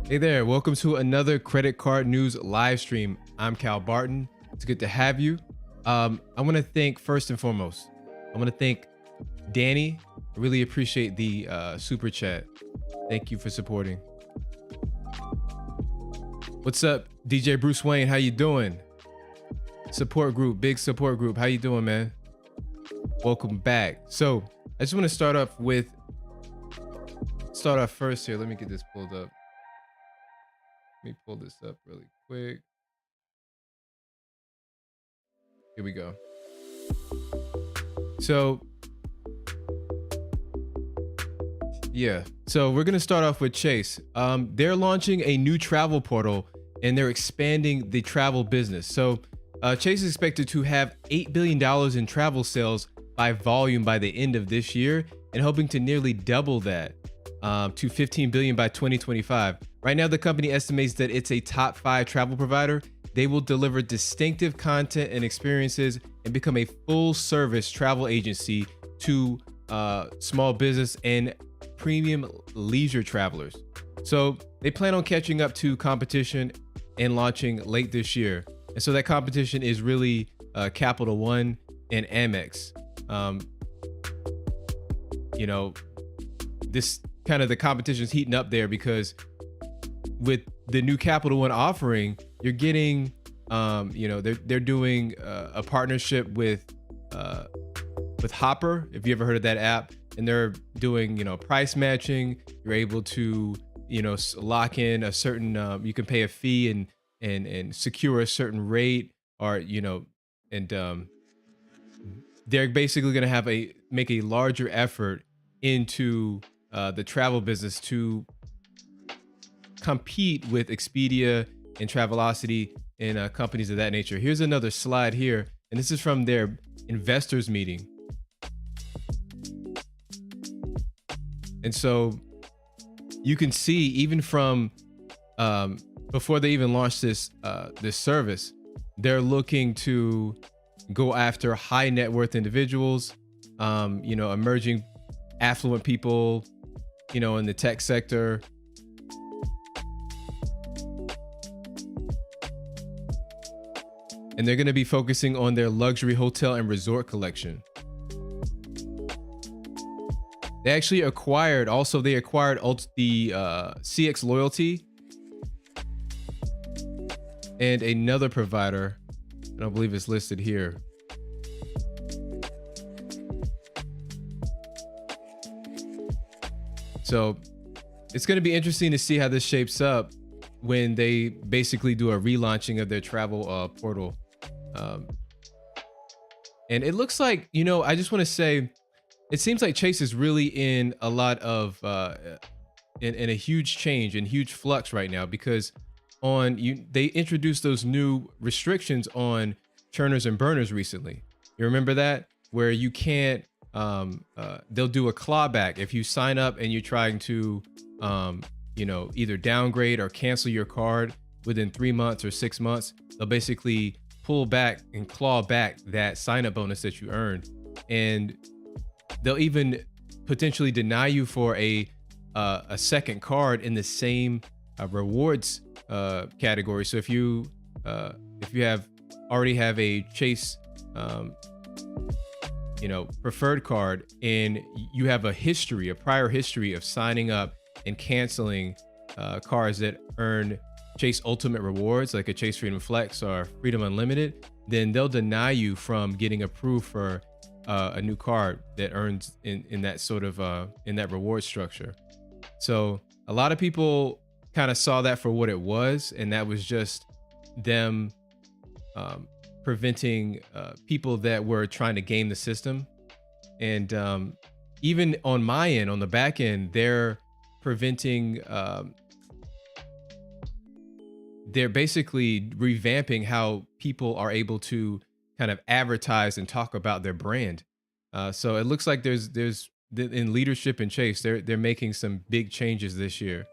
Hey there, welcome to another credit card news live stream. I'm Cal Barton. It's good to have you. I want to thank first and foremost, I want to thank Danny. I really appreciate the super chat. Thank you for supporting. What's up, DJ Bruce Wayne? How you doing? Support group, big support group. How you doing, man? Welcome back. So I just want to start off first here. Let me get this pulled up. Let me pull this up really quick. Here we go. So yeah, so we're gonna start off with Chase. They're launching a new travel portal and they're expanding the travel business. So Chase is expected to have $8 billion in travel sales by volume by the end of this year and hoping to nearly double that to 15 billion by 2025. Right now, the company estimates that it's a top 5 travel provider. They will deliver distinctive content and experiences and become a full service travel agency to small business and premium leisure travelers. So they plan on catching up to competition and launching late this year. And so that competition is really Capital One and Amex. You know, this kind of the competition is heating up there because with the new Capital One offering, you're getting, they're doing a partnership with Hopper, if you ever heard of that app, and they're doing, price matching. You're able to, lock in a certain, you can pay a fee and secure a certain rate, or, they're basically going to make a larger effort into the travel business to compete with Expedia and Travelocity and companies of that nature. Here's another slide here, and this is from their investors meeting. And so you can see even from before they even launched this service, they're looking to go after high net worth individuals, emerging affluent people, in the tech sector. And they're going to be focusing on their luxury hotel and resort collection. They actually acquired, also they acquired the CX Loyalty and another provider. I don't believe it's listed here. So it's going to be interesting to see how this shapes up when they basically do a relaunching of their travel portal. And it looks like, you know, I just want to say, it seems like Chase is really in a lot of in a huge change and huge flux right now, because they introduced those new restrictions on churners and burners recently. You remember that, where you can't they'll do a clawback if you sign up and you're trying to you know, either downgrade or cancel your card within 3 months or 6 months. They'll basically pull back and claw back that sign up bonus that you earned, and they'll even potentially deny you for a second card in the same rewards category. So if you already have a Chase you know, preferred card, and you have a prior history of signing up and canceling cards that earn Chase Ultimate rewards, like a Chase Freedom Flex or Freedom Unlimited, then they'll deny you from getting approved for a new card that earns in that sort of in that reward structure. So a lot of people kind of saw that for what it was, and that was just them preventing people that were trying to game the system. And even on my end, on the back end, they're preventing they're basically revamping how people are able to kind of advertise and talk about their brand. So it looks like there's in leadership in Chase, they're making some big changes this year.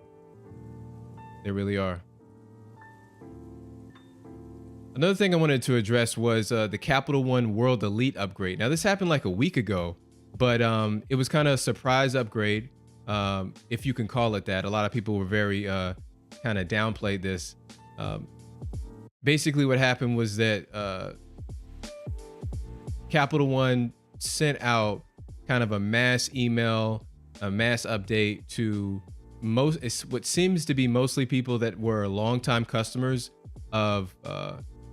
They really are. Another thing I wanted to address was the Capital One World Elite upgrade. Now, this happened like a week ago, but it was kind of a surprise upgrade, if you can call it that. A lot of people were very kind of downplayed this. Basically, what happened was that Capital One sent out kind of a mass email, a mass update to what seems to be mostly people that were longtime customers of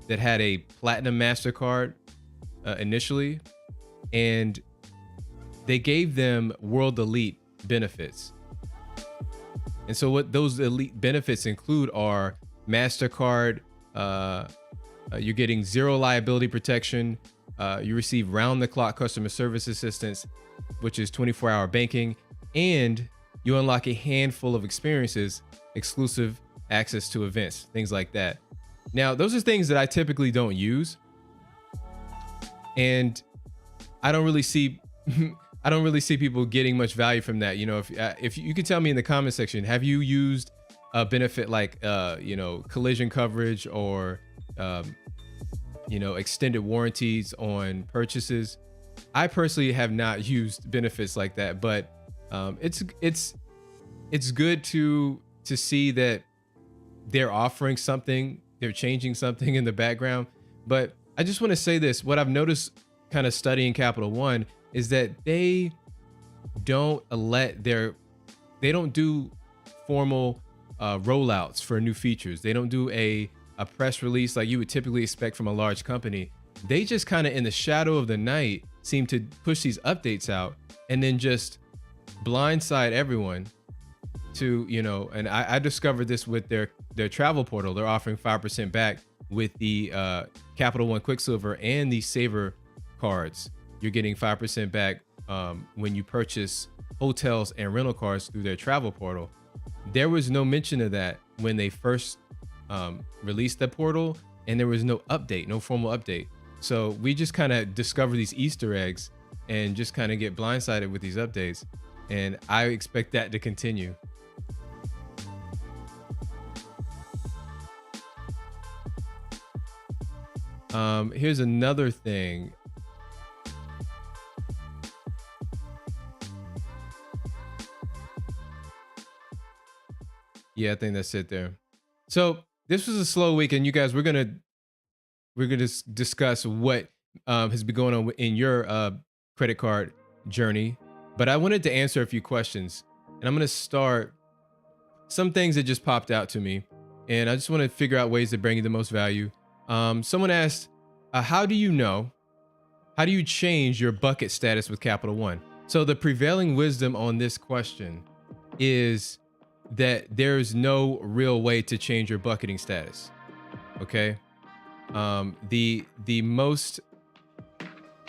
that had a Platinum Mastercard initially, and they gave them World Elite benefits. And so what those elite benefits include are Mastercard, you're getting zero liability protection, you receive round-the-clock customer service assistance, which is 24-hour banking, and you unlock a handful of experiences, exclusive access to events, things like that. Now, those are things that I typically don't use, and I don't really see people getting much value from that. You know, if you could tell me in the comment section, have you used a benefit like you know, collision coverage or you know, extended warranties on purchases? I personally have not used benefits like that, but it's good to see that they're offering something, they're changing something in the background. But I just want to say this: what I've noticed kind of studying Capital One is that they don't do formal rollouts for new features. They don't do a press release like you would typically expect from a large company. They just kind of in the shadow of the night seem to push these updates out and then just blindside everyone to, you know, and I discovered this with their travel portal. They're offering 5% back with the Capital One Quicksilver and the Saver cards. You're getting 5% back when you purchase hotels and rental cars through their travel portal. There was no mention of that when they first released the portal, and there was no update, no formal update. So we just kind of discover these Easter eggs and just kind of get blindsided with these updates. And I expect that to continue. Here's another thing. Yeah, I think that's it there. So this was a slow week, and you guys, we're gonna discuss what has been going on in your credit card journey. But I wanted to answer a few questions, and I'm going to start some things that just popped out to me, and I just want to figure out ways to bring you the most value. Someone asked, how do you know? How do you change your bucket status with Capital One? So the prevailing wisdom on this question is that there's no real way to change your bucketing status. Okay. The most,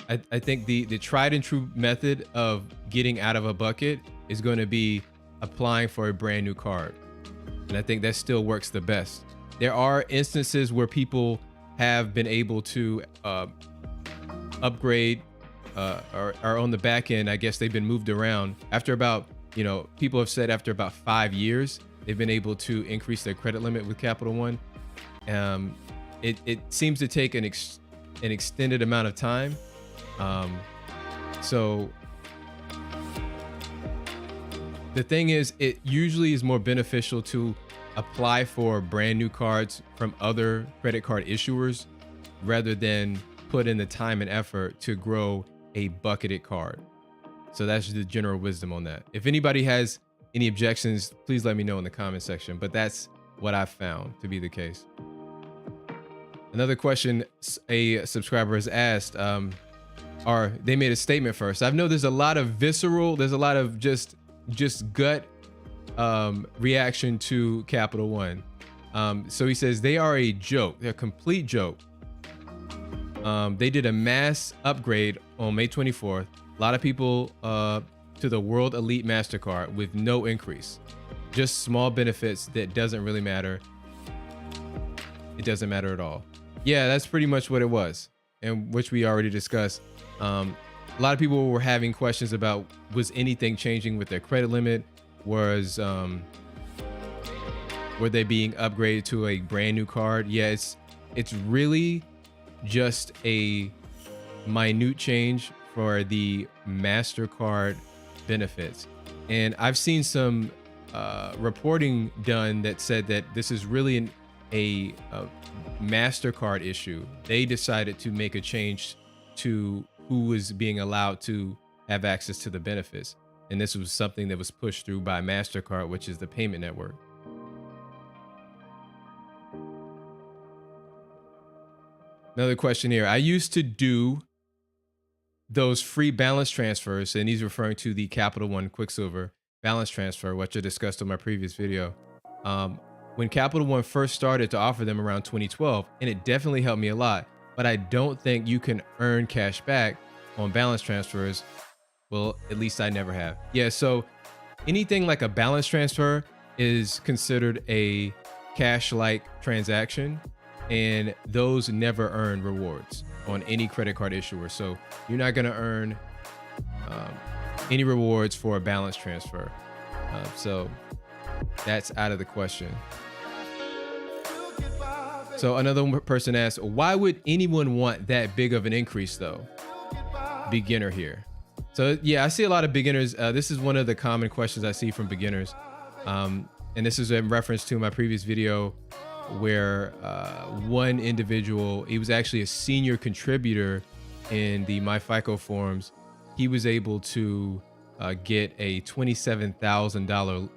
I think the tried and true method of getting out of a bucket is going to be applying for a brand new card. And I think that still works the best. There are instances where people have been able to upgrade or on the back end. I guess they've been moved around after about, people have said after about 5 years, they've been able to increase their credit limit with Capital One. It seems to take an extended amount of time. So the thing is, it usually is more beneficial to apply for brand new cards from other credit card issuers rather than put in the time and effort to grow a bucketed card. So that's the general wisdom on that. If anybody has any objections, please let me know in the comment section, but that's what I found to be the case. Another question a subscriber has asked, or they made a statement first. I know there's a lot of visceral, there's a lot of just gut reaction to Capital One. So he says they are a joke. They're a complete joke. They did a mass upgrade on May 24th. A lot of people to the World Elite Mastercard with no increase, just small benefits that doesn't really matter. It doesn't matter at all. Yeah, that's pretty much what it was, and which we already discussed. A lot of people were having questions about, was anything changing with their credit limit? Were they being upgraded to a brand new card? Yeah, it's really just a minute change for the Mastercard benefits. And I've seen some reporting done that said that this is really a Mastercard issue. They decided to make a change to who was being allowed to have access to the benefits. And this was something that was pushed through by Mastercard, which is the payment network. Another question here. I used to do those free balance transfers, and he's referring to the Capital One Quicksilver balance transfer, which I discussed in my previous video. When Capital One first started to offer them around 2012, and it definitely helped me a lot, but I don't think you can earn cash back on balance transfers. Well, at least I never have. Yeah, so anything like a balance transfer is considered a cash-like transaction, and those never earn rewards on any credit card issuer. So you're not going to earn any rewards for a balance transfer. So that's out of the question. So another person asked, why would anyone want that big of an increase though? Beginner here. So yeah, I see a lot of beginners. This is one of the common questions I see from beginners. And this is in reference to my previous video where one individual, he was actually a senior contributor in the MyFICO forums. He was able to get a $27,000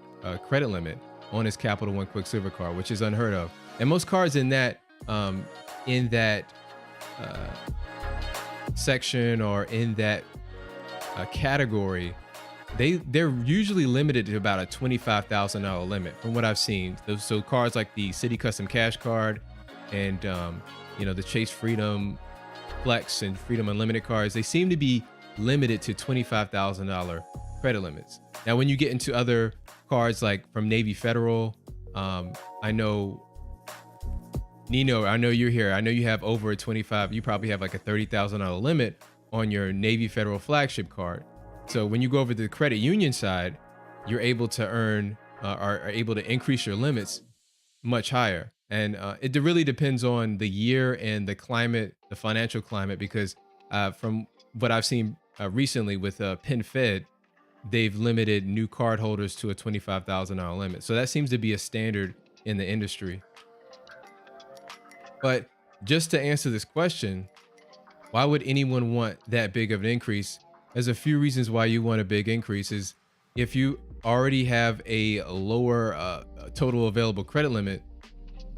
credit limit on his Capital One Quicksilver card, which is unheard of. And most cards in that section or in that category, they're usually limited to about a $25,000 limit from what I've seen. So cards like the City Custom Cash card and the Chase Freedom Flex and Freedom Unlimited cards, they seem to be limited to $25,000 credit limits. Now, when you get into other cards like from Navy Federal, I know Nino, I know you're here. I know you have over a 25, you probably have like a $30,000 limit on your Navy Federal flagship card. So when you go over to the credit union side, you're able to earn are able to increase your limits much higher. And it really depends on the year and the climate, the financial climate, because from what I've seen recently with PenFed, they've limited new card holders to a $25,000 limit. So that seems to be a standard in the industry. But just to answer this question, why would anyone want that big of an increase? there's a few reasons why you want a big increase. Is if you already have a lower total available credit limit,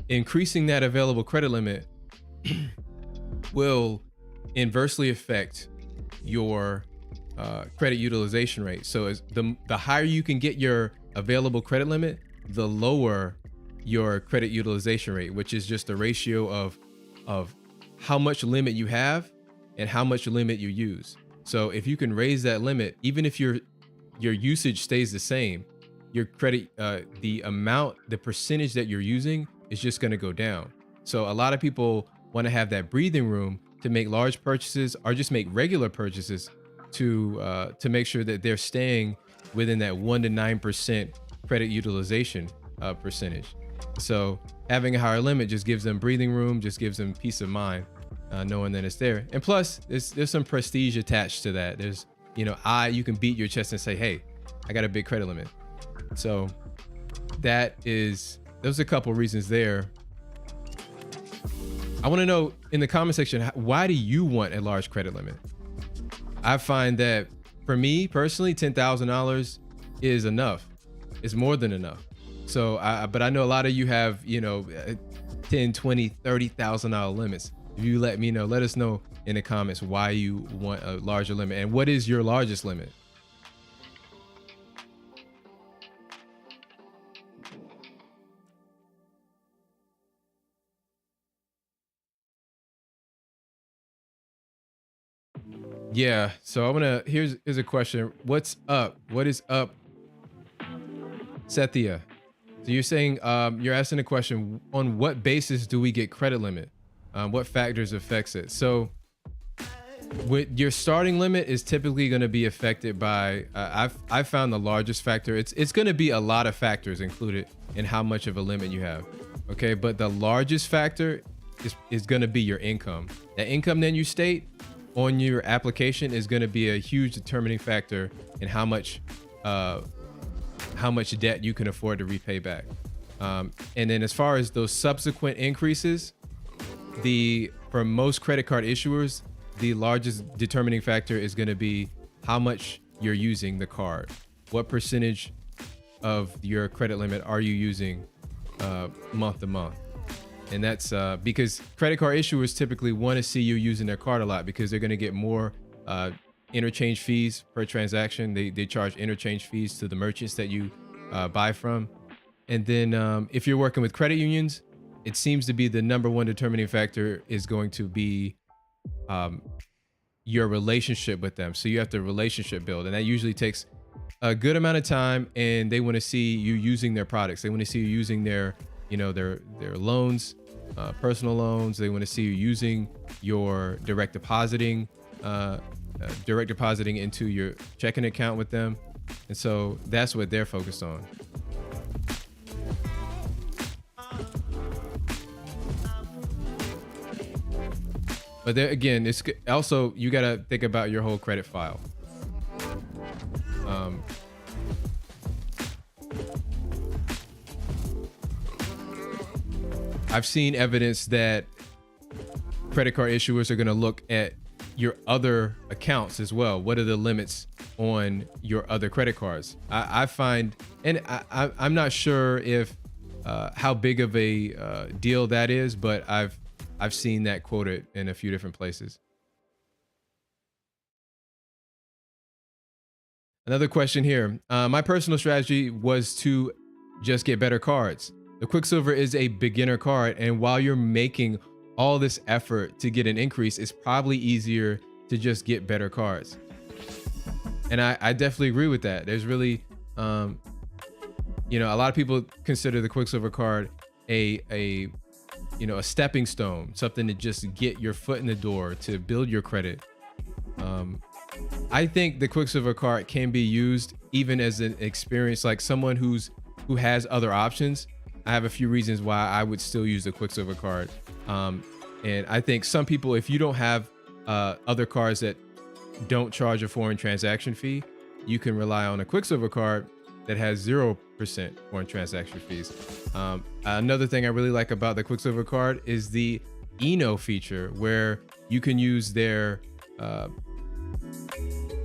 increasing that available credit limit will inversely affect your credit utilization rate. So as the higher you can get your available credit limit, the lower your credit utilization rate, which is just the ratio of how much limit you have and how much limit you use. So if you can raise that limit, even if your usage stays the same, your credit, the percentage that you're using is just going to go down. So a lot of people want to have that breathing room to make large purchases or just make regular purchases to make sure that they're staying within that 1 to 9% credit utilization percentage. So having a higher limit just gives them breathing room, just gives them peace of mind, knowing that it's there. And plus, there's some prestige attached to that. There's, you can beat your chest and say, hey, I got a big credit limit. So there's a couple reasons there. I want to know in the comment section, why do you want a large credit limit? I find that for me personally, $10,000 is enough. It's more than enough. So, but I know a lot of you have, $10, $20, $30,000 limits. If you let me know, let us know in the comments why you want a larger limit and what is your largest limit. Yeah, so here's a question. What's up? What is up, Sethia? So you're saying, you're asking a question, on what basis do we get credit limit? What factors affects it? So with your starting limit is typically going to be affected by, I've found the largest factor. It's going to be a lot of factors included in how much of a limit you have. Okay, but the largest factor is going to be your income. The income that you state on your application is going to be a huge determining factor in how much debt you can afford to repay back. And then as far as those subsequent increases, for most credit card issuers, the largest determining factor is going to be how much you're using the card. What percentage of your credit limit are you using month to month? And that's because credit card issuers typically want to see you using their card a lot because they're going to get more interchange fees per transaction. They charge interchange fees to the merchants that you buy from. And then if you're working with credit unions, it seems to be the number one determining factor is going to be your relationship with them. So you have to relationship build, and that usually takes a good amount of time, and they want to see you using their products. They want to see you using their loans, personal loans. They want to see you using your direct depositing into your checking account with them. And so that's what they're focused on. But there again, it's also, you got to think about your whole credit file. I've seen evidence that credit card issuers are going to look at your other accounts as well. What are the limits on your other credit cards? I find, and I'm not sure if how big of a deal that is, but I've seen that quoted in a few different places. Another question here. My personal strategy was to just get better cards. The Quicksilver is a beginner card, and while you're making all this effort to get an increase, it's probably easier to just get better cards. And I definitely agree with that. There's really, a lot of people consider the Quicksilver card a stepping stone, something to just get your foot in the door to build your credit. I think the Quicksilver card can be used even as an experience, like someone who has other options. I have a few reasons why I would still use the Quicksilver card. And I think some people, if you don't have other cards that don't charge a foreign transaction fee, you can rely on a Quicksilver card that has 0% foreign transaction fees. Another thing I really like about the Quicksilver card is the Eno feature, where you can use their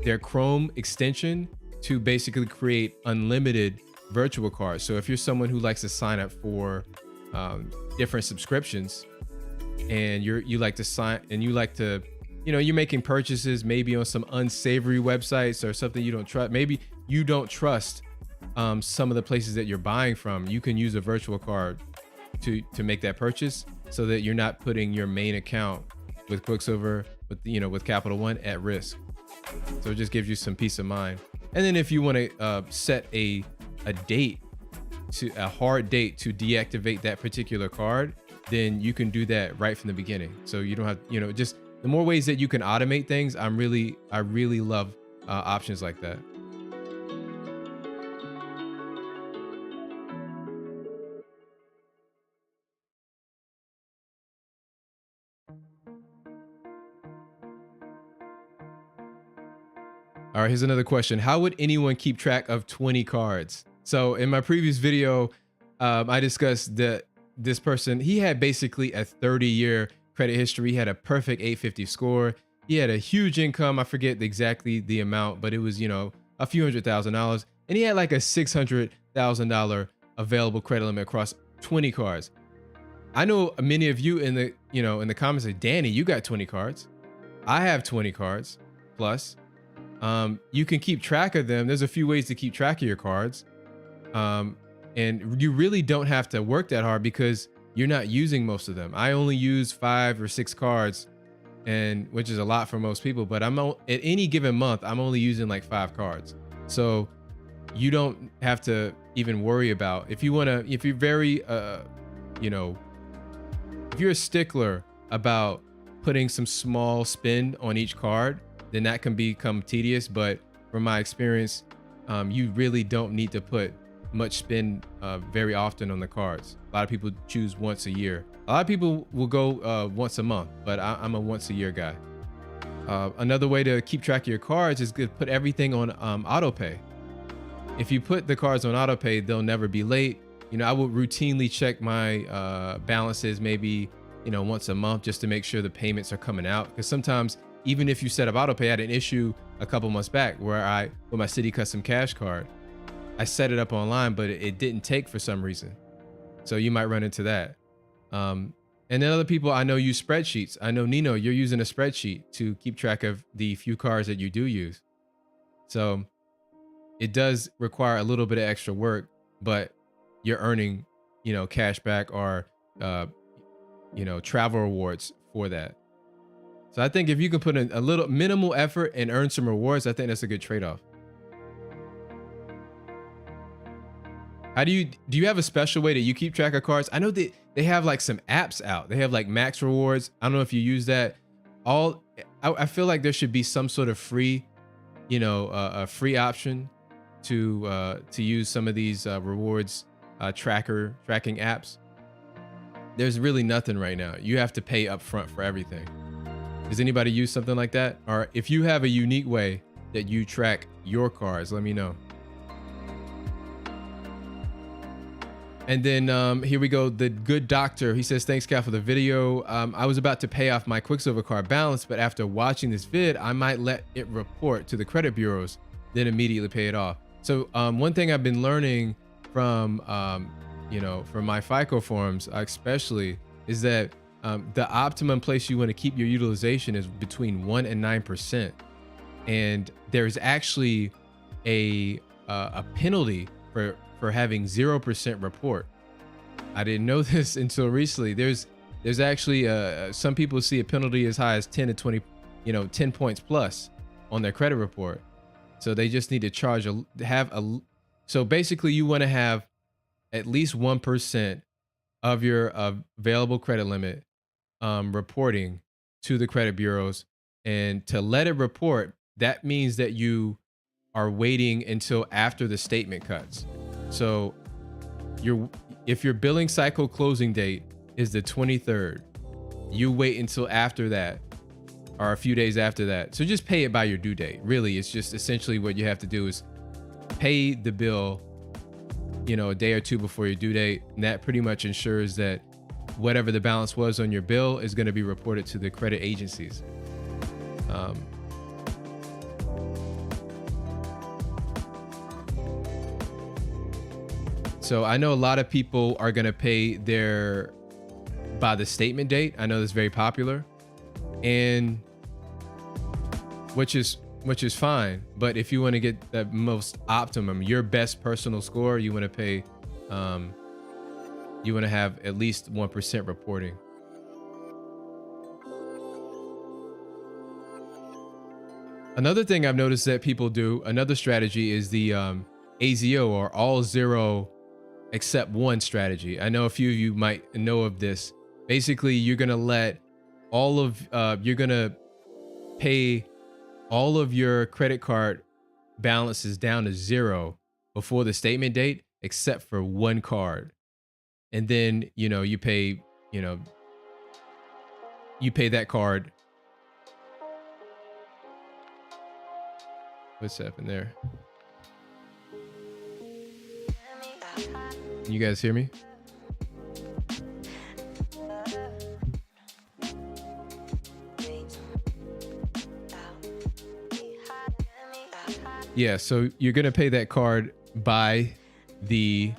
their Chrome extension to basically create unlimited virtual cards. So if you're someone who likes to sign up for different subscriptions, and you like to sign, and you like to, you're making purchases maybe on some unsavory websites or something you don't trust. Maybe you don't trust some of the places that you're buying from. You can use a virtual card to make that purchase, so that you're not putting your main account with Quicksilver, with Capital One, at risk. So it just gives you some peace of mind. And then if you want to set a hard date to deactivate that particular card, then you can do that right from the beginning. So you don't have, just the more ways that you can automate things. I really love options like that. All right, here's another question. How would anyone keep track of 20 cards? So in my previous video, I discussed that this person, he had basically a 30-year credit history. He had a perfect 850 score. He had a huge income. I forget exactly the amount, but it was, a few $100,000. And he had like a $600,000 available credit limit across 20 cards. I know many of you in the comments say, Danny, you got 20 cards. I have 20 cards plus. You can keep track of them. There's a few ways to keep track of your cards. And you really don't have to work that hard because you're not using most of them. I only use 5 or 6 cards, and which is a lot for most people, but at any given month, I'm only using like 5 cards. So you don't have to even worry about, if you're very, if you're a stickler about putting some small spend on each card, then that can become tedious. But from my experience, you really don't need to put much spend very often on the cards. A lot of people choose once a year. A lot of people will go once a month, but I'm a once a year guy. Another way to keep track of your cards is to put everything on auto pay. If you put the cards on auto pay, they'll never be late. I would routinely check my balances maybe once a month, just to make sure the payments are coming out. Because sometimes, even if you set up auto pay, I had an issue a couple months back where with my City Custom Cash card, I set it up online, but it didn't take for some reason. So you might run into that. And then other people I know use spreadsheets. I know, Nino, you're using a spreadsheet to keep track of the few cards that you do use. So it does require a little bit of extra work, but you're earning, cash back or, travel rewards for that. So I think if you can put in a little minimal effort and earn some rewards, I think that's a good trade-off. How do you have a special way that you keep track of cards? I know that they have like some apps out. They have like Max Rewards. I don't know if you use that. I feel like there should be some sort of free, a free option to use some of these rewards tracking apps. There's really nothing right now. You have to pay up front for everything. Does anybody use something like that? Or if you have a unique way that you track your cards, let me know. And then here we go. The Good Doctor, he says, thanks, Cal, for the video. I was about to pay off my Quicksilver card balance, but after watching this vid, I might let it report to the credit bureaus, then immediately pay it off. So one thing I've been learning from, from my FICO forums, especially, is that the optimum place you want to keep your utilization is between 1% and 9%. And there's actually a penalty for having 0% report. I didn't know this until recently. There's actually some people see a penalty as high as 10 to 20, 10 points plus on their credit report. So they just need to so basically you want to have at least 1% of your available credit limit reporting to the credit bureaus. And to let it report, that means that you are waiting until after the statement cuts. So if your billing cycle closing date is the 23rd, you wait until after that, or a few days after that. So just pay it by your due date. Really, it's just essentially what you have to do is pay the bill, a day or two before your due date. And that pretty much ensures that whatever the balance was on your bill is going to be reported to the credit agencies. So I know a lot of people are going to pay their by the statement date. I know that's very popular, and which is fine. But if you want to get the most optimum, your best personal score, you want to pay, you want to have at least 1% reporting. Another thing I've noticed that people do, another strategy is the AZO, or all zero except one strategy. I know a few of you might know of this. Basically, you're gonna let all of you're gonna pay all of your credit card balances down to zero before the statement date, except for one card, and then you pay that card. What's happened there? You guys hear me? Yeah, so you're gonna pay that card by the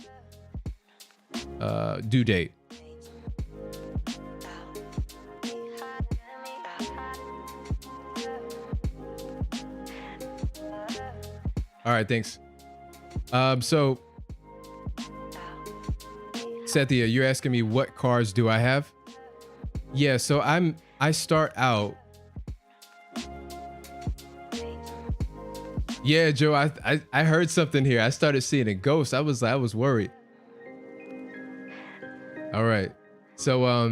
due date. All right, thanks. So Cynthia, you're asking me what cards do I have? Yeah, so I start out. Yeah, Joe, I heard something here. I started seeing a ghost. I was worried. All right. So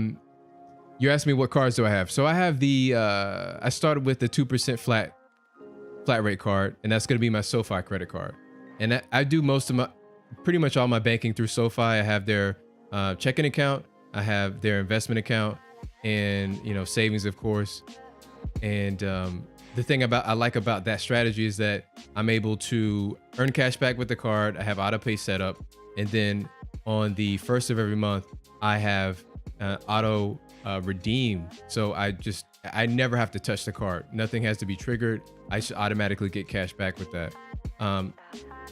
you asked me what cards do I have? So I have the I started with the 2% flat rate card, and that's going to be my SoFi credit card. And I do pretty much all my banking through SoFi. I have their checking account, I have their investment account, and savings, of course. And the thing I like about that strategy is that I'm able to earn cash back with the card. I have auto pay set up, and then on the first of every month, I have auto redeem. So I never have to touch the card. Nothing has to be triggered. I should automatically get cash back with that.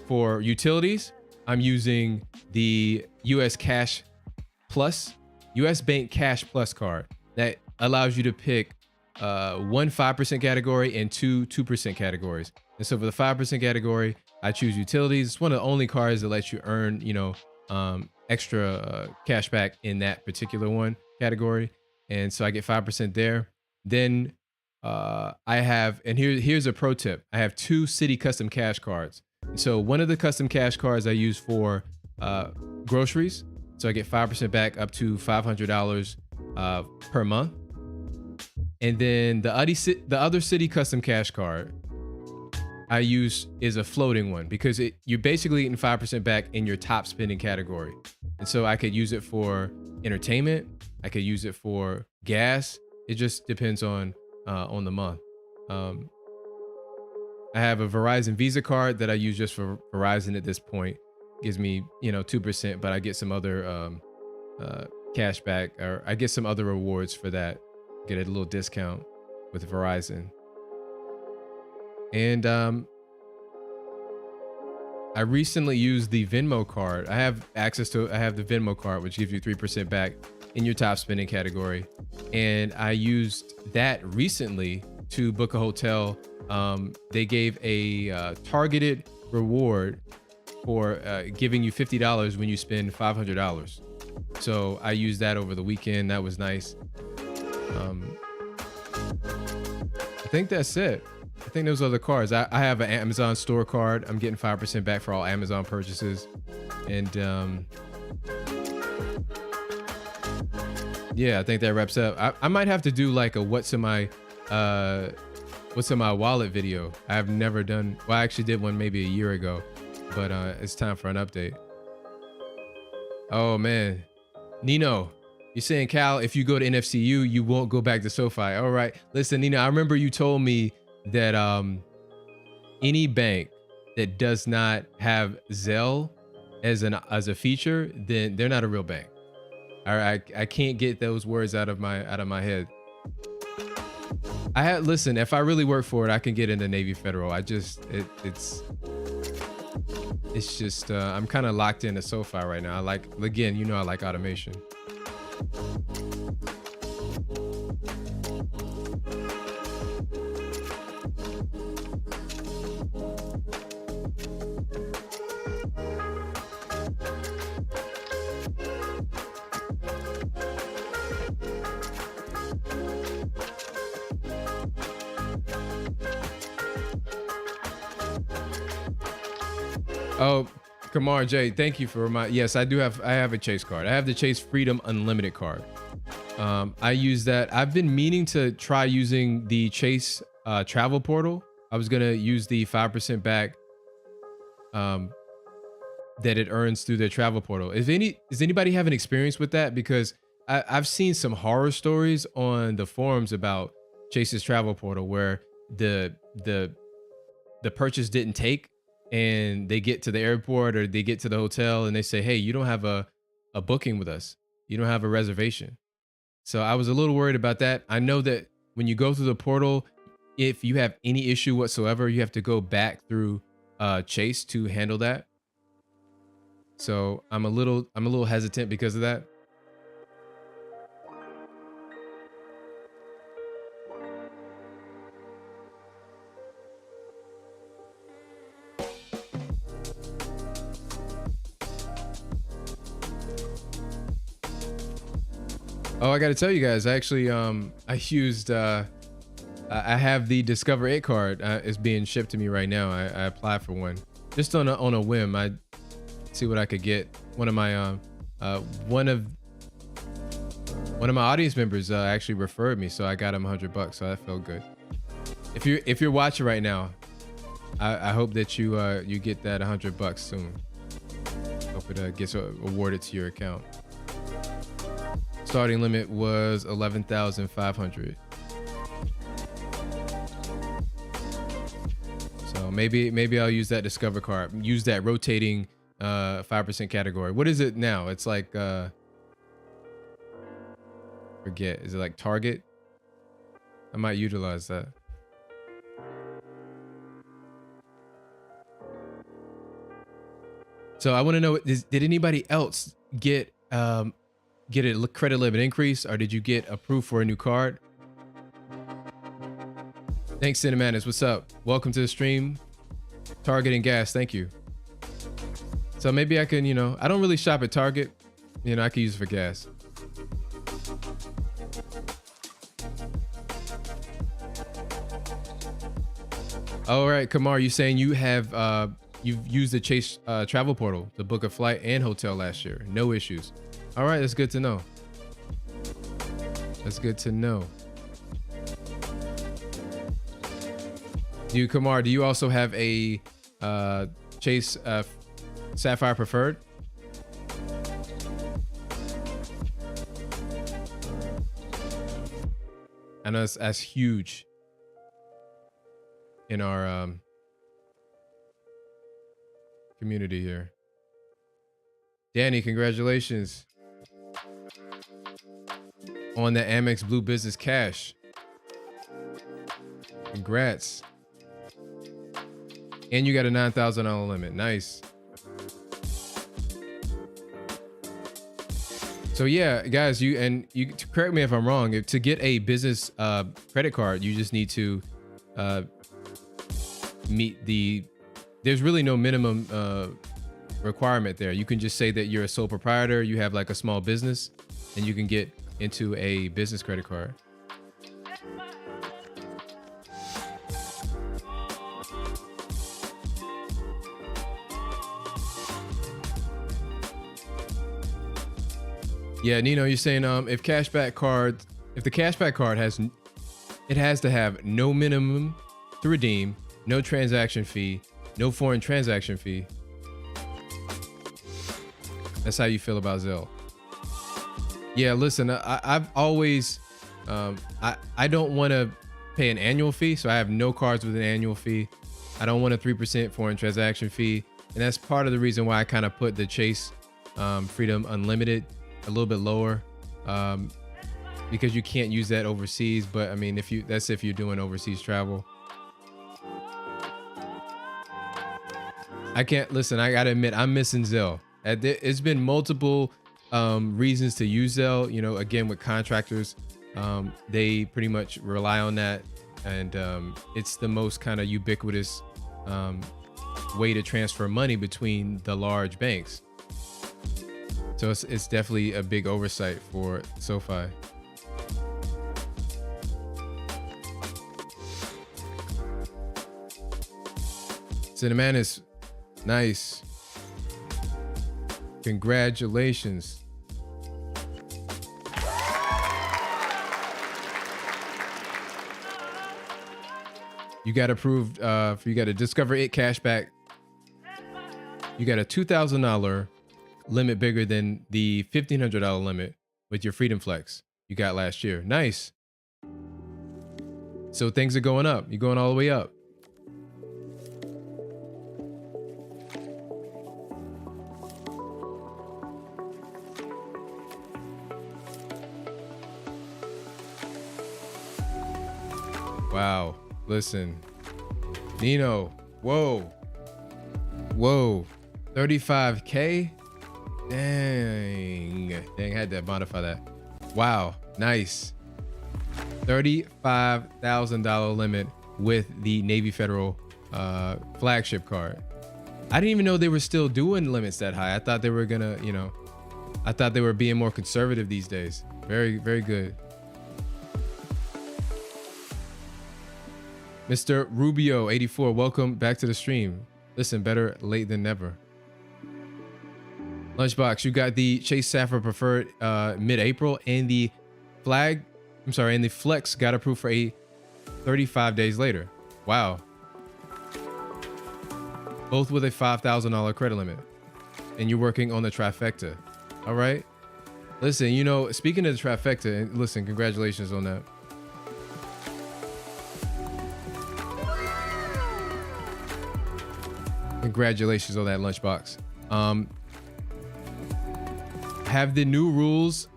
For utilities, I'm using the US Bank Cash Plus card that allows you to pick one 5% category and two 2% categories. And so for the 5% category, I choose utilities. It's one of the only cards that lets you earn, extra cash back in that particular one category. And so I get 5% there. Then I have, and here's a pro tip. I have 2 Citi custom cash cards. So one of the custom cash cards I use for groceries. So I get 5% back up to $500 per month. And then the other Citi custom cash card I use is a floating one, because you're basically getting 5% back in your top spending category. And so I could use it for entertainment. I could use it for gas. It just depends on the month. I have a Verizon Visa card that I use just for Verizon at this point. Gives me 2%, but I get some other cash back, or I get some other rewards for that. Get a little discount with Verizon. And I recently used the Venmo card. I have the Venmo card, which gives you 3% back in your top spending category. And I used that recently to book a hotel. They gave a targeted reward for giving you $50 when you spend $500. So I used that over the weekend. That was nice. I think that's it. I think those are the cards. I have an Amazon store card. I'm getting 5% back for all Amazon purchases. And yeah, I think that wraps up. I might have to do like a what's in my wallet video. I have never done. Well, I actually did one maybe a year ago, but it's time for an update. Oh man, Nino, you're saying, Cal, if you go to NFCU, you won't go back to SoFi. All right, listen, Nino, I remember you told me that any bank that does not have Zelle as a feature, then they're not a real bank. All right, I can't get those words out of my head. Listen, if I really work for it, I can get into Navy Federal. It's just I'm kind of locked into SoFi right now. I like, again, you know, I like automation. Oh, Kamar J, thank you for my. Yes, I have a Chase card. I have the Chase Freedom Unlimited card. I use that. I've been meaning to try using the Chase travel portal. I was gonna use the 5% back that it earns through their travel portal. Does anybody have an experience with that? Because I've seen some horror stories on the forums about Chase's travel portal where the purchase didn't take, and they get to the airport or they get to the hotel and they say, hey, you don't have a booking with us. You don't have a reservation. So I was a little worried about that. I know that when you go through the portal, if you have any issue whatsoever, you have to go back through Chase to handle that. So I'm a little hesitant because of that. Oh, I got to tell you guys, actually, I used, I have the Discover It card. It's being shipped to me right now. I applied for one just on a whim. I see what I could get. One of my, one of my audience members actually referred me, so I got him $100. So that felt good. If you're watching right now, I hope that you get that $100 soon. Hope it gets awarded to your account. Starting limit was 11,500. So maybe I'll use that Discover card. Use that rotating 5% category. What is it now? It's like forget. Is it like Target? I might utilize that. So I want to know, did anybody else get a credit limit increase, or did you get approved for a new card? Thanks, Cinemanis. What's up? Welcome to the stream. Target and gas. Thank you. So maybe I can, I don't really shop at Target. I can use it for gas. All right, Kamar, you saying you have you've used the Chase travel portal to book a flight and hotel last year? No issues. All right, that's good to know. That's good to know. Kamar, do you also have a Chase Sapphire Preferred? I know that's huge in our community here. Danny, congratulations on the Amex Blue Business Cash. Congrats. And you got a $9,000 limit. Nice. So yeah, guys, you correct me if I'm wrong. To get a business credit card, you just need to meet there's really no minimum requirement there. You can just say that you're a sole proprietor, you have like a small business, and you can get into a business credit card. Yeah, Nino, you're saying if the cashback card has to have no minimum to redeem, no transaction fee, no foreign transaction fee. That's how you feel about Zelle. Yeah, listen, I've always, I don't want to pay an annual fee, so I have no cards with an annual fee. I don't want a 3% foreign transaction fee, and that's part of the reason why I kind of put the Chase Freedom Unlimited a little bit lower, because you can't use that overseas. But I mean, if you're doing overseas travel. I can't listen. I gotta admit, I'm missing Zelle. It's been multiple reasons to use Zelle. You know, again with contractors, they pretty much rely on that, and it's the most kind of ubiquitous way to transfer money between the large banks. So it's definitely a big oversight for SoFi. Cinemanis, nice. Congratulations. You got approved you got a Discover It cashback. You got a $2,000 limit bigger than the $1,500 limit with your Freedom Flex you got last year. Nice. So things are going up. You're going all the way up. Wow. Listen, Nino. Whoa. 35K. Dang, I had to modify that. Wow. Nice. $35,000 limit with the Navy Federal flagship card. I didn't even know they were still doing limits that high. I thought they were gonna, I thought they were being more conservative these days. Very, very good. Mr. Rubio 84, welcome back to the stream. Listen, better late than never. Lunchbox, you got the Chase Sapphire Preferred mid-April, and the and the Flex got approved for a 35 days later. Wow. Both with a $5,000 credit limit. And you're working on the trifecta. All right. Listen, speaking of the trifecta, and listen, congratulations on that. Congratulations on that, Lunchbox. Have the new rules,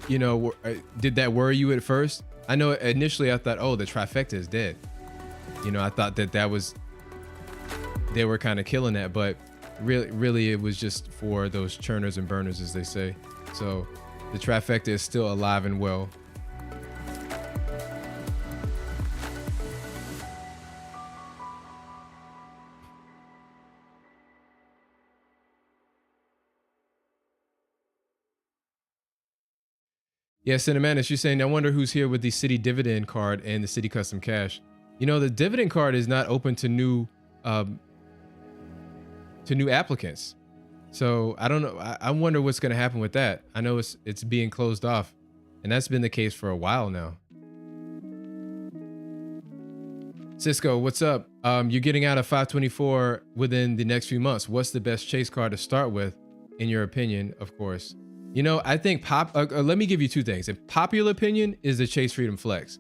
did that worry you at first? I know initially I thought, oh, the trifecta is dead. I thought they were kind of killing that, but really it was just for those churners and burners, as they say. So the trifecta is still alive and well. Yeah, Cinemanis, you're saying, I wonder who's here with the City Dividend card and the City Custom Cash. The Dividend card is not open to new applicants. So I don't know. I wonder what's going to happen with that. I know it's being closed off, and that's been the case for a while now. Cisco, what's up? You're getting out of 524 within the next few months. What's the best Chase card to start with, in your opinion, of course? I think let me give you two things. A popular opinion is the Chase Freedom Flex.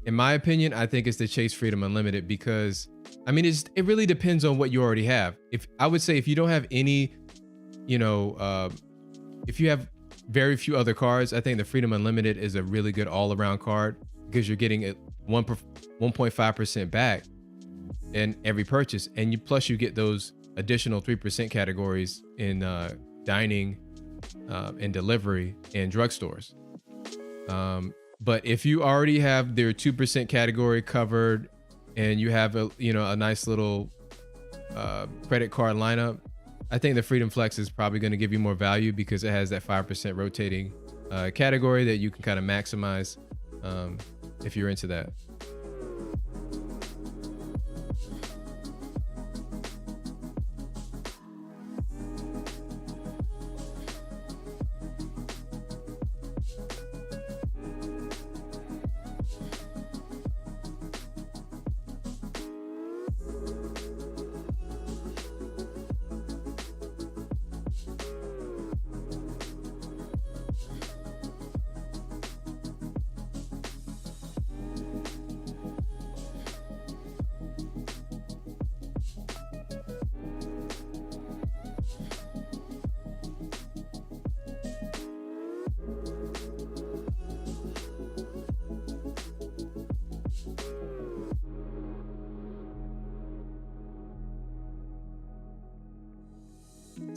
In my opinion, I think it's the Chase Freedom Unlimited because, it really depends on what you already have. I would say if you don't have any, if you have very few other cards, I think the Freedom Unlimited is a really good all-around card because you're getting 1.5% back in every purchase, and plus you get those additional 3% categories in dining, and delivery and drugstores. But if you already have their 2% category covered and you have a nice little credit card lineup, I think the Freedom Flex is probably going to give you more value because it has that 5% rotating category that you can kind of maximize if you're into that.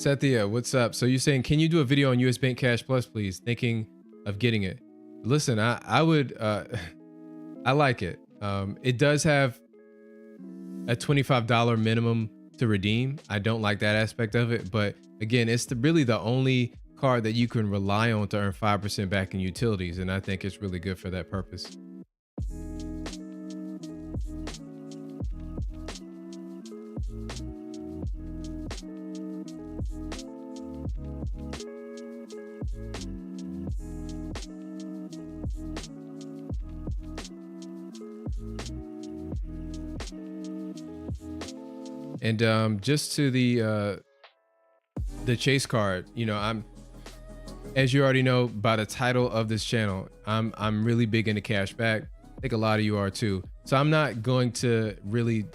Sathya, what's up? So you're saying, can you do a video on US Bank Cash Plus, please? Thinking of getting it. Listen, I would, I like it. It does have a $25 minimum to redeem. I don't like that aspect of it, but again, it's really the only card that you can rely on to earn 5% back in utilities, and I think it's really good for that purpose. And just to the Chase card, you know, as you already know by the title of this channel, I'm really big into cash back. I think a lot of you are too. So I'm not going to really,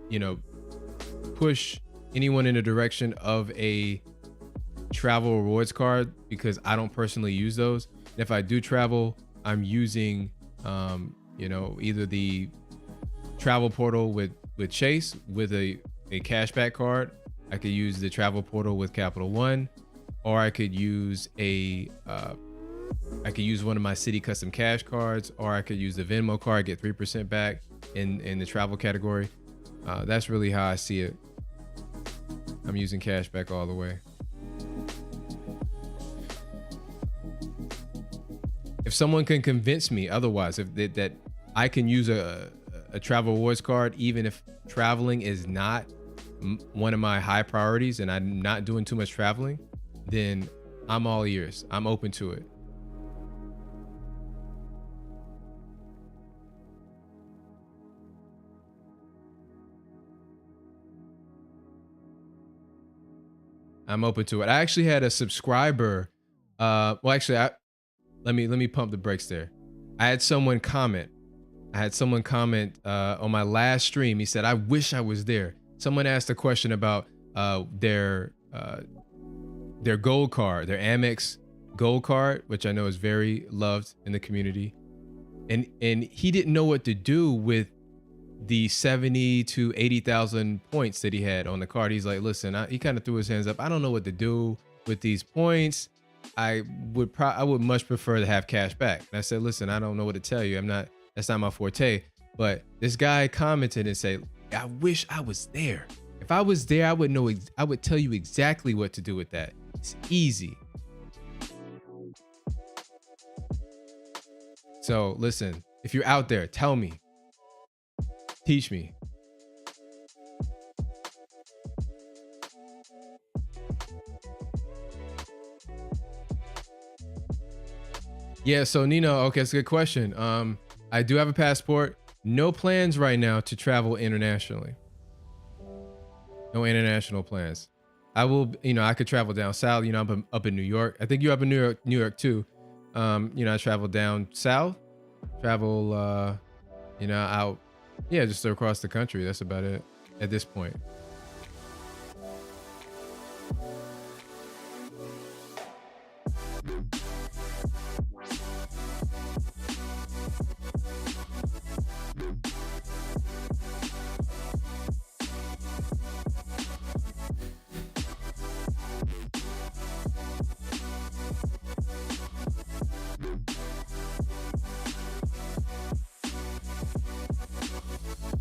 you know, push anyone in the direction of a travel rewards card because I don't personally use those. And if I do travel, I'm using, you know, either the travel portal with Chase with a cashback card. I could use the travel portal with Capital One, or I could use one of my City Custom Cash cards, or I could use the Venmo card, get 3% back in the travel category. That's really how I see it. I'm using cashback all the way. If someone can convince me otherwise, if that I can use a travel rewards card, even if traveling is not one of my high priorities and I'm not doing too much traveling, then I'm all ears. I'm open to it. I'm open to it. I actually had a subscriber. Well, actually, let me pump the brakes there. I had someone comment on my last stream. He said, I wish I was there. Someone asked a question about their gold card, their Amex gold card, which I know is very loved in the community. And he didn't know what to do with the 70 to 80,000 points that he had on the card. He's like, listen, he kind of threw his hands up. I don't know what to do with these points. I would much prefer to have cash back. And I said, listen, I don't know what to tell you. That's not my forte. But this guy commented and said, I wish I was there. If I was there, I would tell you exactly what to do with that. It's easy. So listen, if you're out there, tell me, teach me. Yeah, so Nino, okay, that's a good question. I do have a passport. No plans right now to travel internationally. No international plans. I will, you know, I could travel down south. You know, I'm up in New York. I think you're up in New York too. You know, I travel down south, travel, you know, out, yeah, just across the country. That's about it at this point.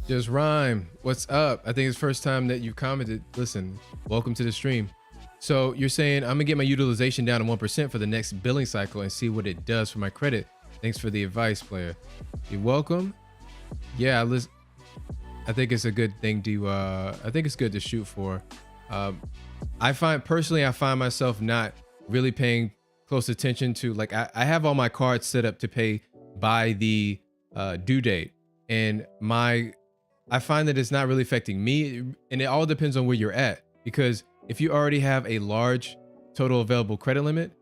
Just Rhyme, what's up? I think it's the first time that you've commented. Listen, welcome to the stream. So you're saying I'm gonna get my utilization down to 1% for the next billing cycle and see what it does for my credit. Thanks for the advice, player. You're welcome. Yeah, listen, I think it's a good thing to, I think it's good to shoot for. I find myself not really paying close attention to, like, I have all my cards set up to pay by the due date, and I find that it's not really affecting me, and it all depends on where you're at. Because if you already have a large total available credit limit,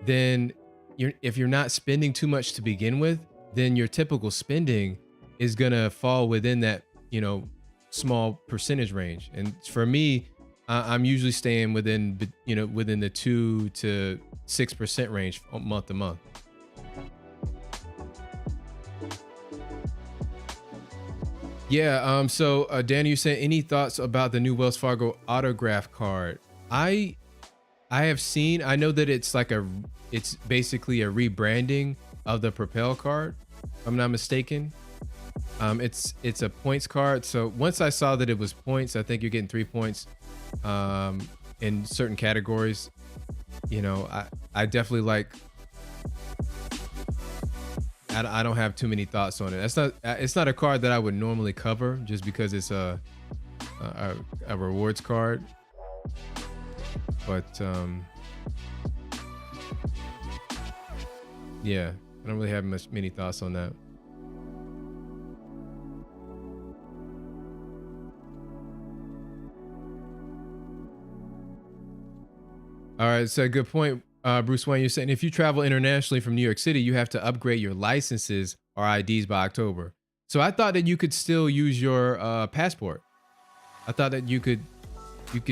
then if you're not spending too much to begin with, then your typical spending is gonna fall within that, you know, small percentage range. And for me, I'm usually staying within, you know, within the 2 to 6% range month to month. Yeah, so Danny, you said any thoughts about the new Wells Fargo autograph card? I I know that it's basically a rebranding of the Propel card, if I'm not mistaken. It's a points card. So once I saw that it was points, I think you're getting 3 points in certain categories. You know, I definitely like. I don't have too many thoughts on it. It's not a card that I would normally cover just because it's a rewards card. But yeah, I don't really have many thoughts on that. All right, so good point, Bruce Wayne. You're saying if you travel internationally from New York City, you have to upgrade your licenses or IDs by October. So I thought that you could still use your passport. I thought that you could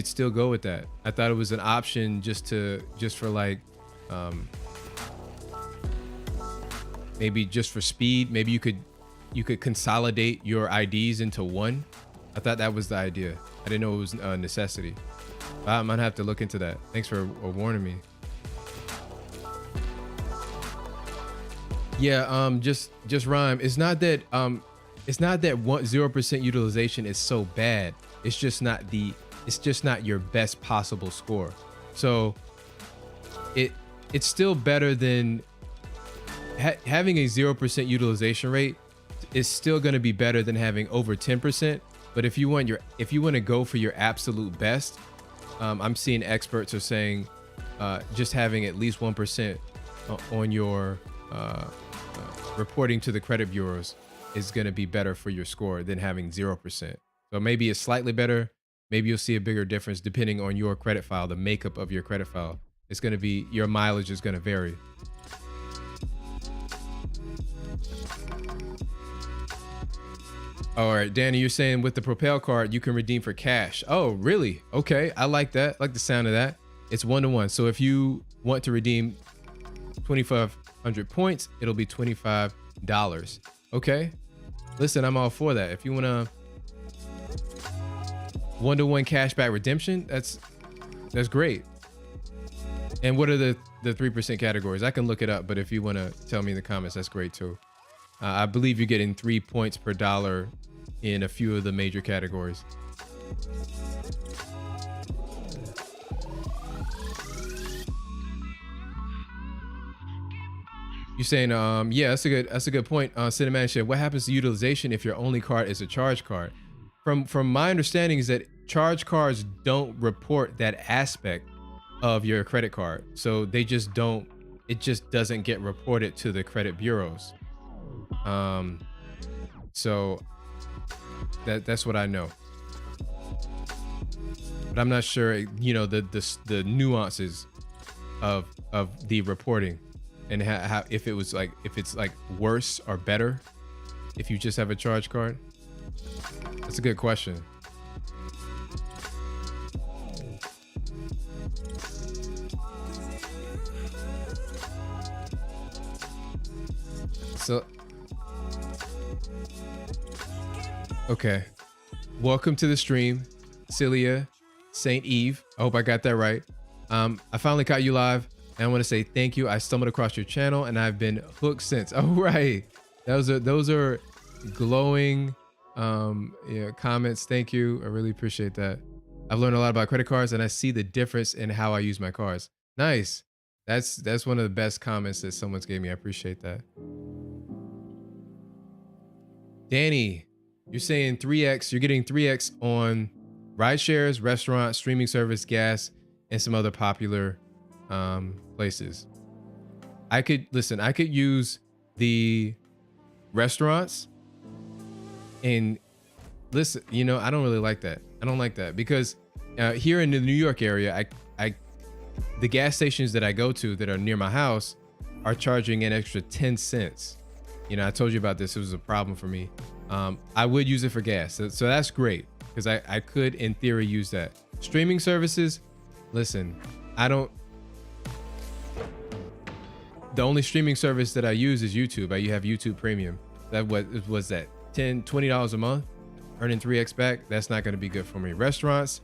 still go with that. I thought it was an option just for like maybe just for speed. Maybe you could consolidate your IDs into one. I thought that was the idea. I didn't know it was a necessity. I'm gonna have to look into that. Thanks for warning me. Yeah, just rhyme. It's not that 0% utilization is so bad. It's just not your best possible score. So it's still better than having a 0% utilization rate is still going to be better than having over 10%. But if you want to go for your absolute best, I'm seeing experts are saying just having at least 1% on your reporting to the credit bureaus is going to be better for your score than having 0%. So maybe it's slightly better. Maybe you'll see a bigger difference depending on your credit file, the makeup of your credit file. It's going to be, your mileage is going to vary. All right, Danny, you're saying with the Propel card, you can redeem for cash. Oh, really? Okay, I like that. I like the sound of that. It's 1-to-1. So if you want to redeem 2,500 points, it'll be $25. Okay. Listen, I'm all for that. If you want to 1-to-1 cashback redemption, that's great. And what are the 3% categories? I can look it up, but if you want to tell me in the comments, that's great too. I believe you're getting 3 points per dollar in a few of the major categories. You're saying, yeah, that's a good point. Cinnamon said, what happens to utilization if your only card is a charge card? From my understanding is that charge cards don't report that aspect of your credit card, so they just don't. It just doesn't get reported to the credit bureaus. So that's what I know, but I'm not sure, you know, the nuances of the reporting and how if it's like worse or better if you just have a charge card. That's a good question. So okay, welcome to the stream, Celia Saint Eve. I hope I got that right. I finally caught you live, and I want to say thank you. I stumbled across your channel, and I've been hooked since. Oh, right, those are glowing yeah, comments. Thank you. I really appreciate that. I've learned a lot about credit cards, and I see the difference in how I use my cards. Nice. That's one of the best comments that someone's gave me. I appreciate that. Danny, you're saying 3x. You're getting 3x on ride shares, restaurants, streaming service, gas, and some other popular places. I could use the restaurants, and listen, you know, I don't really like that. I don't like that because here in the New York area, the gas stations that I go to that are near my house are charging an extra 10 cents. You know, I told you about this. It was a problem for me. I would use it for gas. So that's great because I could, in theory, use that. Streaming services, listen, the only streaming service that I use is YouTube. I have YouTube Premium. That was that $20 a month, earning 3x back. That's not going to be good for me. Restaurants,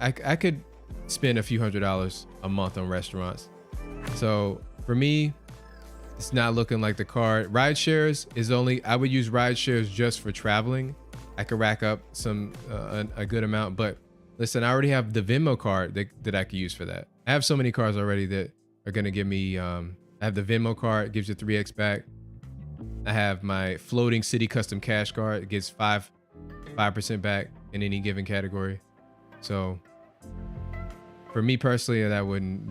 I could spend a few $100s a month on restaurants. So for me, it's not looking like the card. Ride shares is only, I would use ride shares just for traveling. I could rack up some a good amount, but listen, I already have the Venmo card that I could use for that. I have so many cards already that are gonna give me, I have the Venmo card, gives you 3x back. I have my floating city custom cash card, it gives 5% back in any given category. So for me personally, that wouldn't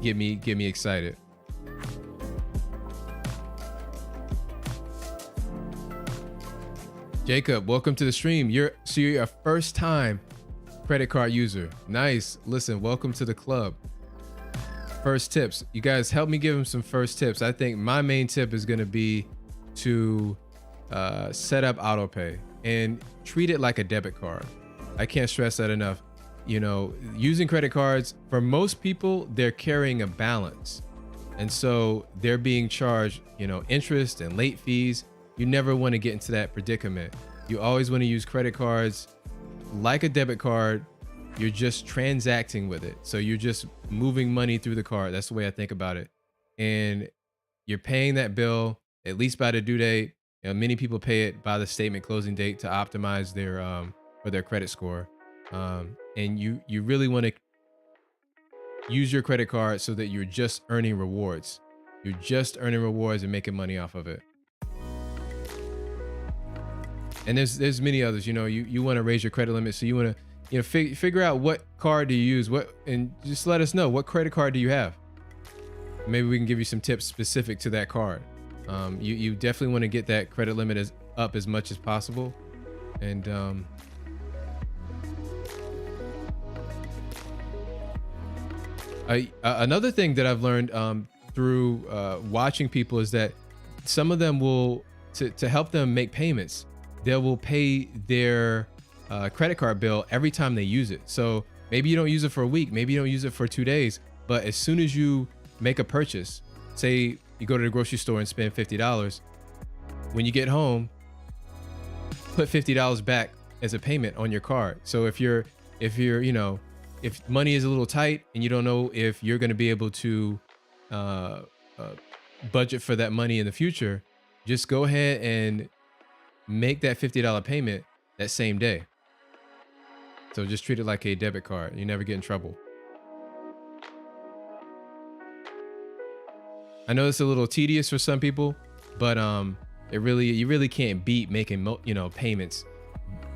get me excited. Jacob, welcome to the stream. You're a first time credit card user. Nice. Listen, welcome to the club. First tips. You guys help me give him some first tips. I think my main tip is going to be to set up autopay and treat it like a debit card. I can't stress that enough. You know, using credit cards, for most people, they're carrying a balance. And so they're being charged, you know, interest and late fees. You never want to get into that predicament. You always want to use credit cards like a debit card. You're just transacting with it. So you're just moving money through the card. That's the way I think about it. And you're paying that bill at least by the due date. You know, many people pay it by the statement closing date to optimize their for their credit score. And you really want to use your credit card so that you're just earning rewards. You're just earning rewards and making money off of it. And there's many others. You know, you want to raise your credit limit, so you want to, you know, figure out what card do you use, and just let us know what credit card do you have. Maybe we can give you some tips specific to that card. You definitely want to get that credit limit up as much as possible. And another thing that I've learned through watching people is that some of them will, to help them make payments, they will pay their credit card bill every time they use it. So maybe you don't use it for a week, maybe you don't use it for 2 days, but as soon as you make a purchase, say you go to the grocery store and spend $50, when you get home, put $50 back as a payment on your card. So if you're, you know, if money is a little tight and you don't know if you're going to be able to budget for that money in the future, just go ahead and make that $50 payment that same day. So just treat it like a debit card. You never get in trouble. I know it's a little tedious for some people, but you really can't beat making, you know, payments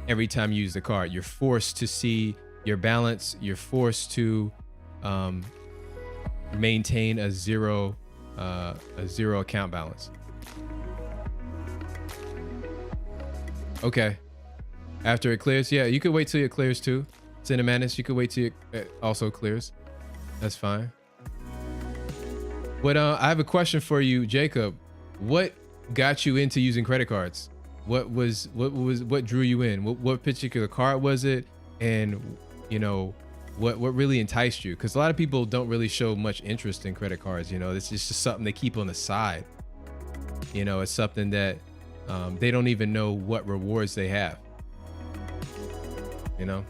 every time you use the card. You're forced to see your balance. You're forced to maintain a zero account balance. Okay. After it clears, yeah, you could wait till it clears too. Cinemantis, you could wait till it also clears. That's fine. But I have a question for you, Jacob. What got you into using credit cards? What drew you in? What particular card was it? And you know, what really enticed you? Because a lot of people don't really show much interest in credit cards. You know, it's just something they keep on the side. You know, it's something that they don't even know what rewards they have. You know?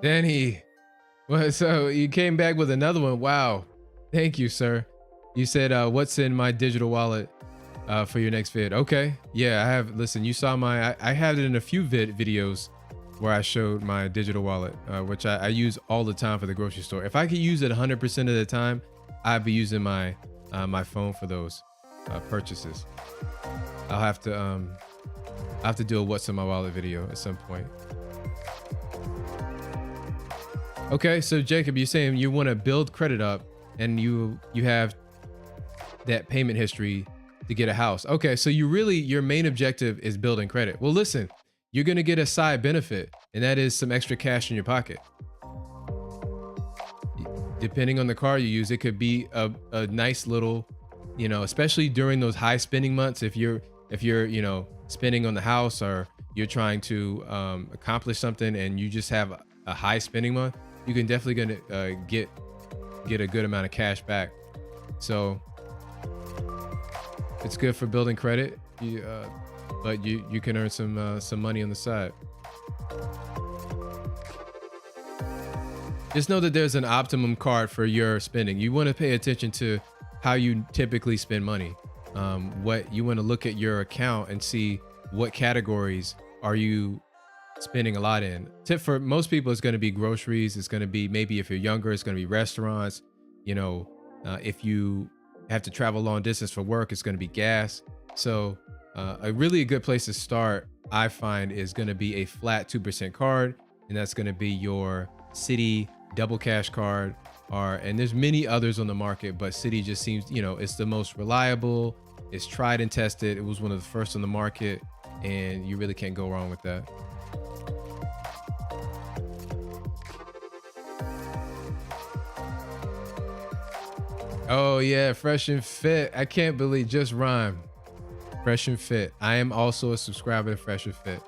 Danny, well, so you came back with another one. Wow. Thank you, sir. You said, what's in my digital wallet for your next vid? Okay. Yeah, I have. Listen, you saw I had it in a few videos where I showed my digital wallet, which I use all the time for the grocery store. If I could use it 100% of the time, I'd be using my my phone for those purchases. I'll have to do a what's in my wallet video at some point. Okay, so Jacob, you're saying you want to build credit up and you have that payment history to get a house. Okay, so your main objective is building credit. Well, listen, you're going to get a side benefit, and that is some extra cash in your pocket. depending on the card you use, it could be a nice little, especially during those high spending months. If you're spending on the house, or you're trying to accomplish something and you just have a high spending month, you can definitely get a good amount of cash back. So it's good for building credit, but you can earn some money on the side. Just know that there's an optimum card for your spending. You want to pay attention to how you typically spend money. What you want to look at your account and see what categories are you spending a lot in. Tip for most people is going to be groceries. It's going to be, maybe if you're younger, it's going to be restaurants. If you have to travel long distance for work, it's going to be gas. So a really good place to start, I find, is going to be a flat 2% card, and that's going to be your Citi Double Cash card. And there's many others on the market, but Citi just seems, it's the most reliable. It's tried and tested. It was one of the first on the market, and you really can't go wrong with that. Oh yeah, Fresh and Fit. I can't believe, just rhyme. Fresh and Fit. I am also a subscriber to Fresh and Fit.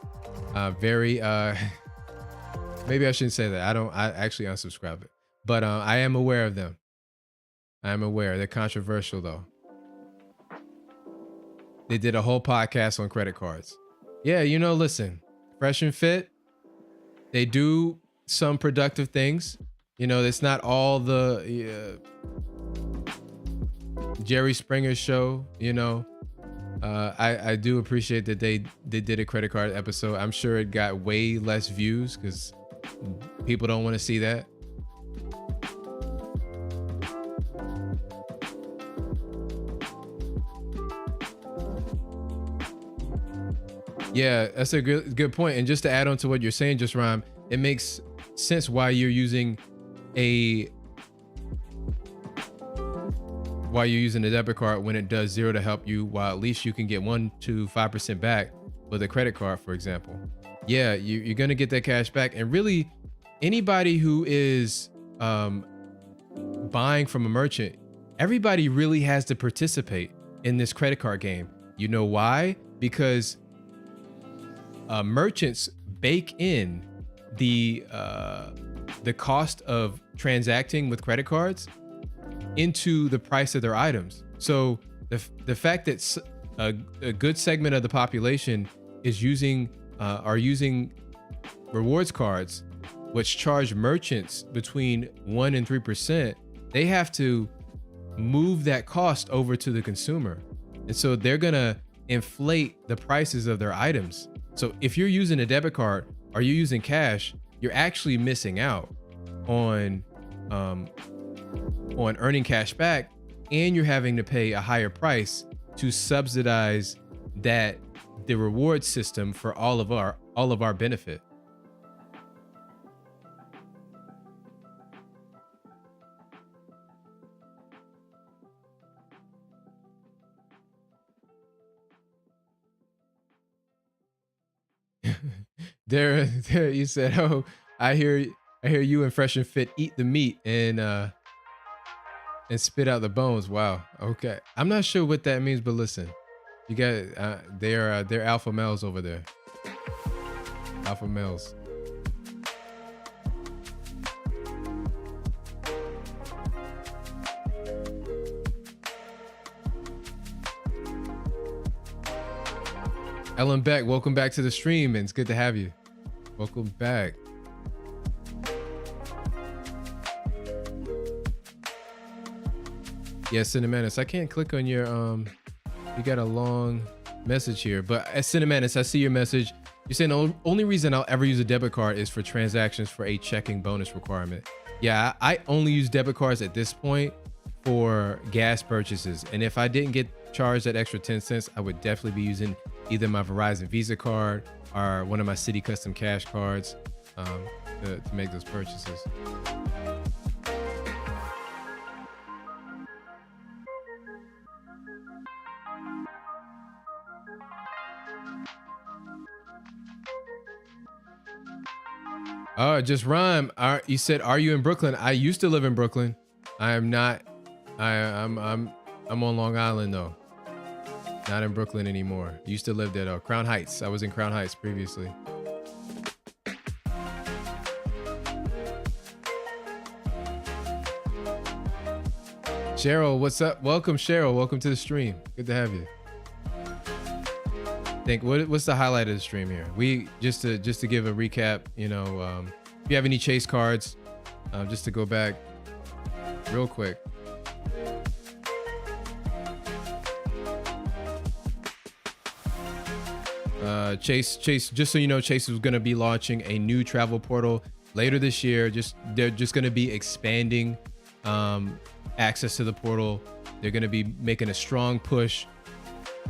Maybe I shouldn't say that. I actually unsubscribe it, but I am aware of them. I am aware. They're controversial though. They did a whole podcast on credit cards. Yeah, listen, Fresh and Fit, they do some productive things. It's not all the Jerry Springer show. I do appreciate that they did a credit card episode. I'm sure it got way less views because people don't want to see that. Yeah, that's a good point. And just to add on to what you're saying, just Rhyme, it makes sense why you're using a debit card when it does zero to help you, while at least you can get 1 to 5% back with a credit card, for example. Yeah, you're gonna get that cash back. And really, anybody who is buying from a merchant, everybody really has to participate in this credit card game. You know why? Because merchants bake in the cost of transacting with credit cards into the price of their items. So the fact that a good segment of the population is using rewards cards, which charge merchants between 1 and 3%, they have to move that cost over to the consumer. And so they're gonna inflate the prices of their items. So if you're using a debit card or you're using cash, you're actually missing out on earning cash back, and you're having to pay a higher price to subsidize the reward system for all of our benefit. There you said, oh, I hear you and Fresh and Fit eat the meat and spit out the bones. Wow. Okay. I'm not sure what that means, but listen, you got they're alpha males over there. Alpha males. Ellen Beck, welcome back to the stream, and it's good to have you. Welcome back. Yeah, Cinemanus, I can't click on your you got a long message here, but as Cinemanus, I see your message. You're saying the only reason I'll ever use a debit card is for transactions for a checking bonus requirement. Yeah, I only use debit cards at this point for gas purchases, and if I didn't get charged that extra 10 cents, I would definitely be using either my Verizon Visa card or one of my Citi Custom Cash cards to make those purchases. Just rhyme. You said, are you in Brooklyn? I used to live in Brooklyn. I am not. I'm on Long Island though. Not in Brooklyn anymore. Used to live there though. Crown Heights. I was in Crown Heights previously. Cheryl, what's up? Welcome, Cheryl. Welcome to the stream. Good to have you. Think what's the highlight of the stream here? We just to give a recap. You know, if you have any Chase cards, just to go back real quick. Chase, just so you know, Chase is going to be launching a new travel portal later this year. They're just going to be expanding access to the portal. They're going to be making a strong push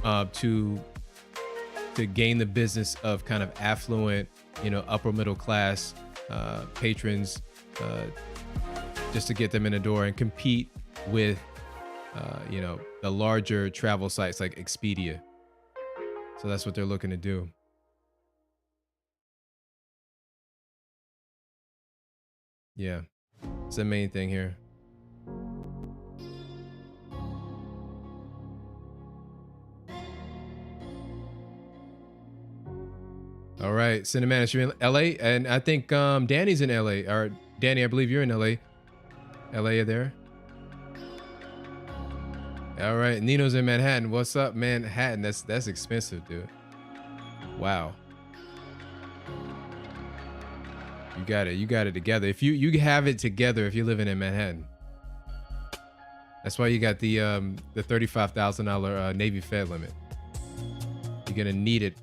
to gain the business of kind of affluent, you know, upper middle class patrons, just to get them in the door and compete with, you know, the larger travel sites like Expedia. So that's what they're looking to do. Yeah, it's the main thing here. All right, Cinematic, you're in LA, and I think Danny's in LA. Or Danny, I believe you're in LA. LA there. All right, Nino's in Manhattan. What's up, Manhattan? That's expensive, dude. Wow. You got it together. If you have it together, if you're living in Manhattan. That's why you got the $35,000 Navy Fed limit. You're gonna need it.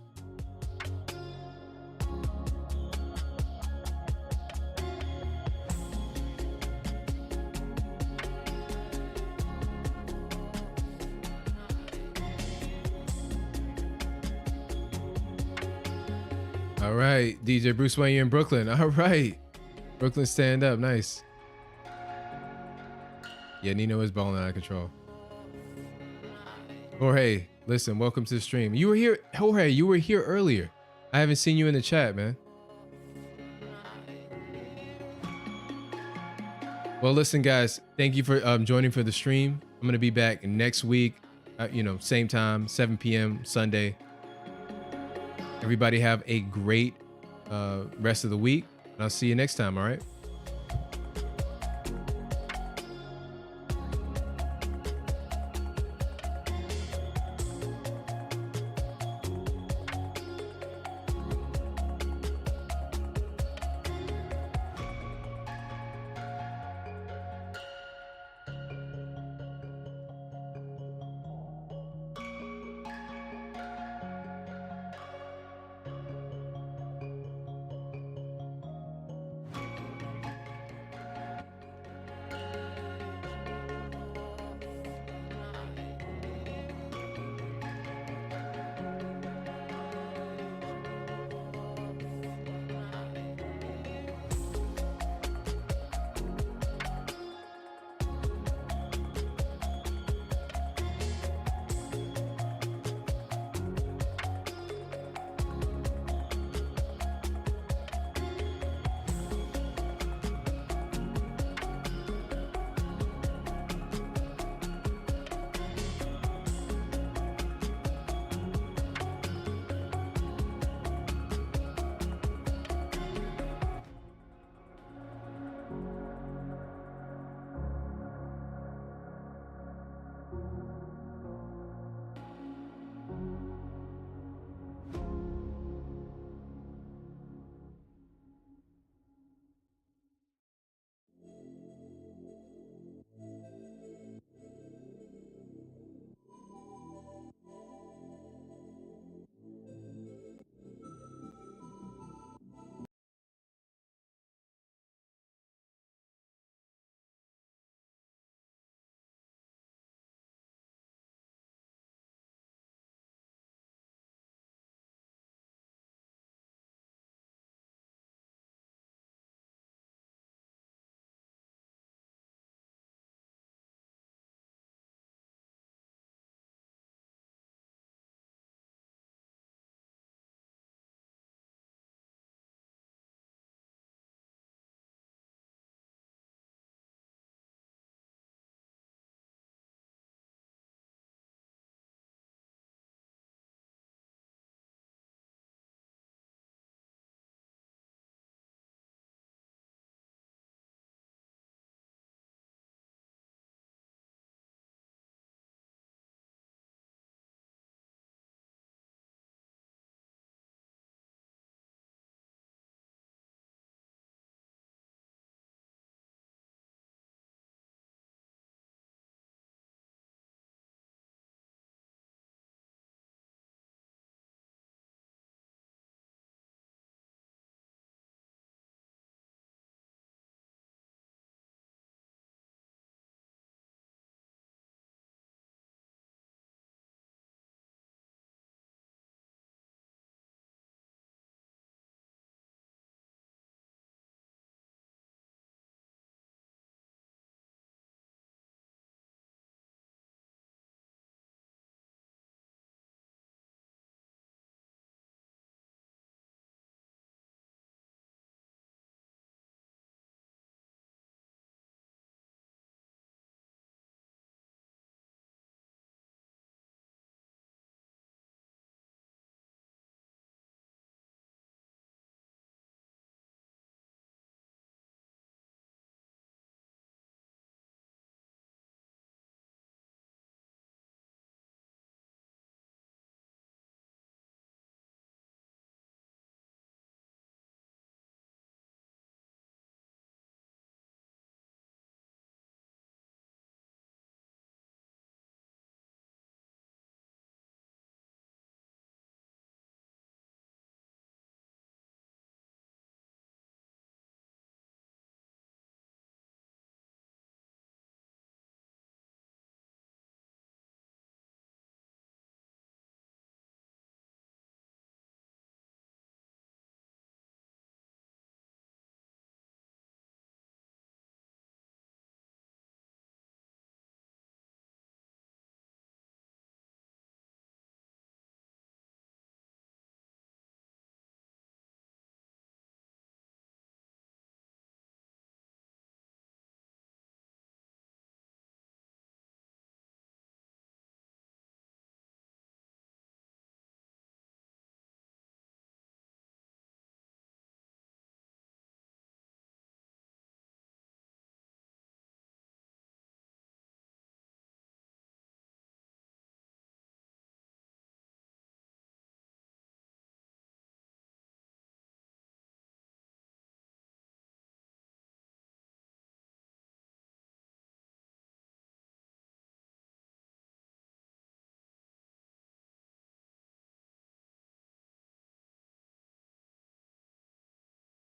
All right, DJ Bruce Wayne, you're in Brooklyn. All right, Brooklyn, stand up, nice. Yeah, Nino is balling out of control. Jorge, listen, welcome to the stream. You were here, Jorge. You were here earlier. I haven't seen you in the chat, man. Well, listen, guys, thank you for joining for the stream. I'm gonna be back next week, you know, same time, 7 p.m. Sunday. Everybody have a great rest of the week. And I'll see you next time. All right.